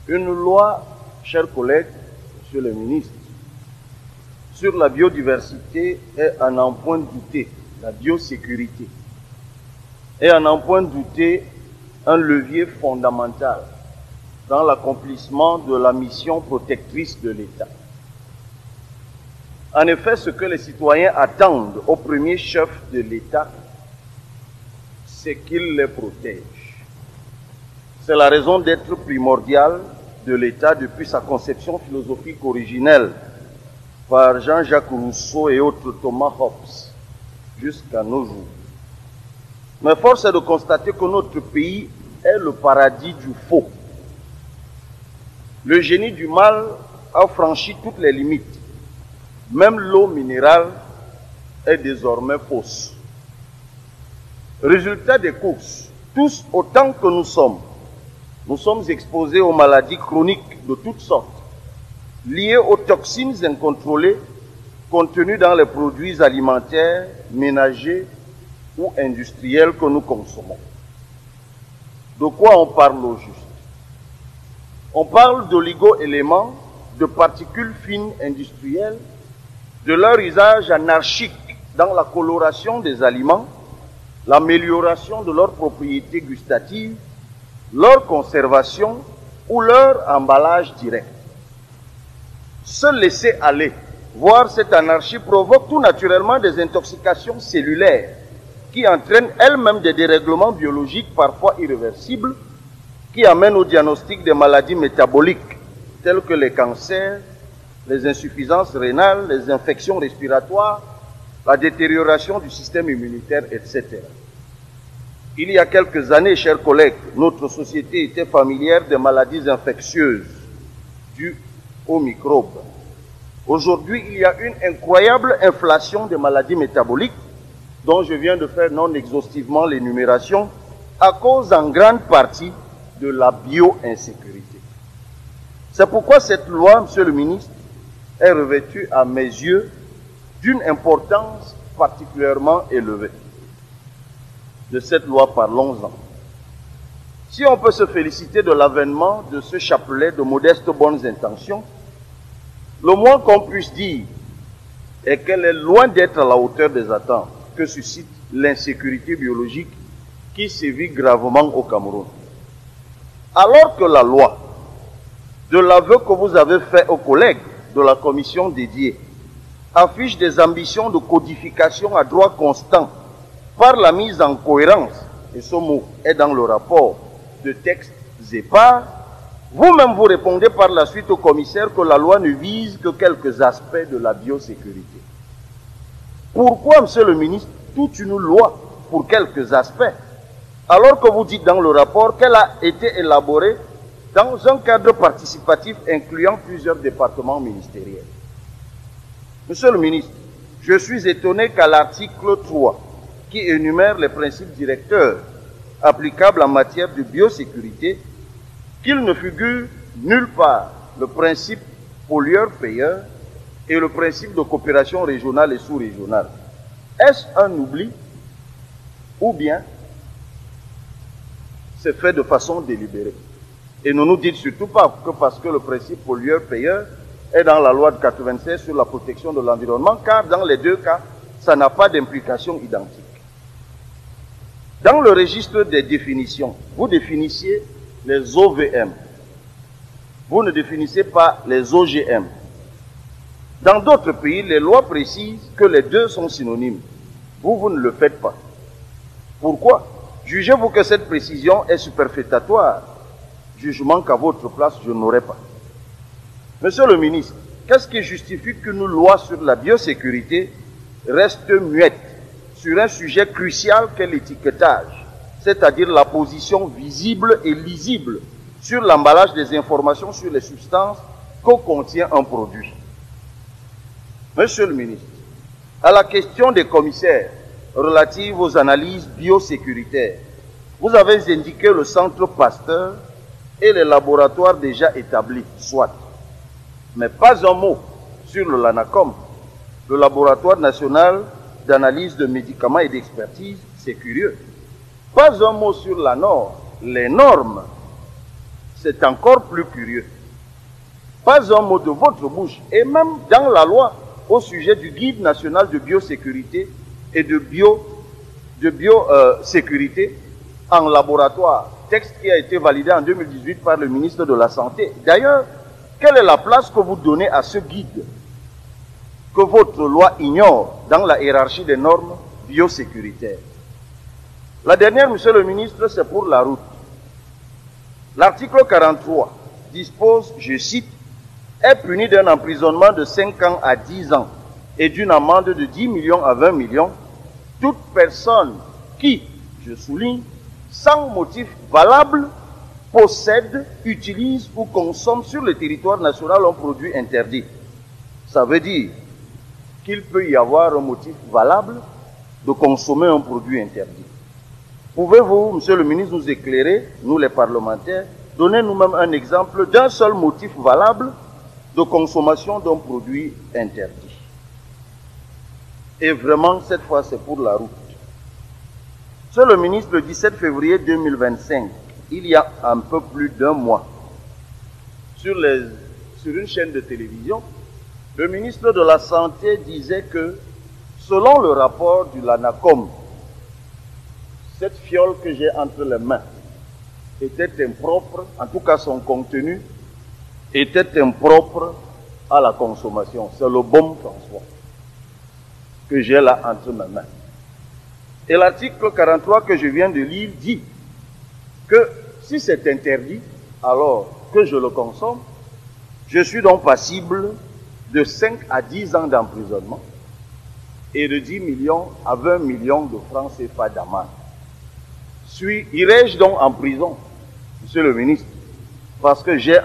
Une loi, chers collègues, monsieur le ministre, sur la biodiversité est à n'en point douter, la biosécurité, est à n'en point douter un levier fondamental dans l'accomplissement de la mission protectrice de l'État. En effet, ce que les citoyens attendent au premier chef de l'État, c'est qu'il les protège. C'est la raison d'être primordiale de l'État depuis sa conception philosophique originelle par Jean-Jacques Rousseau et autres Thomas Hobbes jusqu'à nos jours. Mais force est de constater que notre pays est le paradis du faux. Le génie du mal a franchi toutes les limites. Même l'eau minérale est désormais fausse. Résultat des courses, tous autant que nous sommes exposés aux maladies chroniques de toutes sortes, liées aux toxines incontrôlées contenues dans les produits alimentaires, ménagers ou industriels que nous consommons. De quoi on parle au juste? On parle d'oligo-éléments, de particules fines industrielles, de leur usage anarchique dans la coloration des aliments, l'amélioration de leurs propriétés gustatives, leur conservation ou leur emballage direct. Se laisser aller, voir cette anarchie provoque tout naturellement des intoxications cellulaires qui entraînent elles-mêmes des dérèglements biologiques parfois irréversibles qui amènent au diagnostic des maladies métaboliques telles que les cancers, les insuffisances rénales, les infections respiratoires, la détérioration du système immunitaire, etc. Il y a quelques années, chers collègues, notre société était familière des maladies infectieuses dues aux microbes. Aujourd'hui, il y a une incroyable inflation des maladies métaboliques dont je viens de faire non exhaustivement l'énumération à cause en grande partie de la bio-insécurité. C'est pourquoi cette loi, monsieur le ministre, est revêtue à mes yeux d'une importance particulièrement élevée. De cette loi, parlons-en. Si on peut se féliciter de l'avènement de ce chapelet de modestes bonnes intentions, le moins qu'on puisse dire est qu'elle est loin d'être à la hauteur des attentes que suscite l'insécurité biologique qui sévit gravement au Cameroun. Alors que la loi, de l'aveu que vous avez fait aux collègues de la commission dédiée, affiche des ambitions de codification à droit constant par la mise en cohérence, et ce mot est dans le rapport, de textes épars, vous-même vous répondez par la suite au commissaire que la loi ne vise que quelques aspects de la biosécurité. Pourquoi, monsieur le ministre, toute une loi pour quelques aspects, alors que vous dites dans le rapport qu'elle a été élaborée dans un cadre participatif incluant plusieurs départements ministériels? Monsieur le ministre, je suis étonné qu'à l'article 3, qui énumère les principes directeurs applicables en matière de biosécurité, qu'il ne figure nulle part le principe pollueur-payeur et le principe de coopération régionale et sous-régionale. Est-ce un oubli ou bien c'est fait de façon délibérée? Et ne nous dites surtout pas que parce que le principe pollueur-payeur est dans la loi de 96 sur la protection de l'environnement, car dans les deux cas, ça n'a pas d'implication identique. Dans le registre des définitions, vous définissiez les OVM. Vous ne définissez pas les OGM. Dans d'autres pays, les lois précisent que les deux sont synonymes. Vous ne le faites pas. Pourquoi? Jugez-vous que cette précision est superfétatoire? Jugement qu'à votre place, je n'aurais pas. Monsieur le ministre, qu'est-ce qui justifie qu'une loi sur la biosécurité reste muette sur un sujet crucial qu'est l'étiquetage, c'est-à-dire la position visible et lisible sur l'emballage des informations sur les substances que contient un produit? Monsieur le ministre, à la question des commissaires relative aux analyses biosécuritaires, vous avez indiqué le centre Pasteur et les laboratoires déjà établis, soit. Mais pas un mot sur le LANACOM, le laboratoire national d'analyse de médicaments et d'expertise, c'est curieux. Pas un mot sur la norme, les normes c'est encore plus curieux. Pas un mot de votre bouche, et même dans la loi au sujet du guide national de biosécurité et de biosécurité en laboratoire, texte qui a été validé en 2018 par le ministre de la Santé. D'ailleurs, quelle est la place que vous donnez à ce guide que votre loi ignore dans la hiérarchie des normes biosécuritaires? La dernière, monsieur le ministre, c'est pour la route. L'article 43 dispose, je cite, est puni d'un emprisonnement de 5 ans à 10 ans et d'une amende de 10 millions à 20 millions toute personne qui, je souligne, sans motif valable, possède, utilise ou consomme sur le territoire national un produit interdit. Ça veut dire qu'il peut y avoir un motif valable de consommer un produit interdit. Pouvez-vous, monsieur le ministre, nous éclairer, nous les parlementaires, donner nous-mêmes un exemple d'un seul motif valable de consommation d'un produit interdit? Et vraiment, cette fois, c'est pour la route. Monsieur le ministre, le 17 février 2025, il y a un peu plus d'un mois, sur une chaîne de télévision, le ministre de la Santé disait que, selon le rapport du LANACOM, cette fiole que j'ai entre les mains était impropre, en tout cas son contenu était impropre à la consommation. C'est le baume François que j'ai là entre mes mains. Et l'article 43 que je viens de lire dit que si c'est interdit, alors que je le consomme, je suis donc passible de 5 à 10 ans d'emprisonnement et de 10 millions à 20 millions de francs CFA d'amende. Irai-je donc en prison, monsieur le ministre, parce que j'ai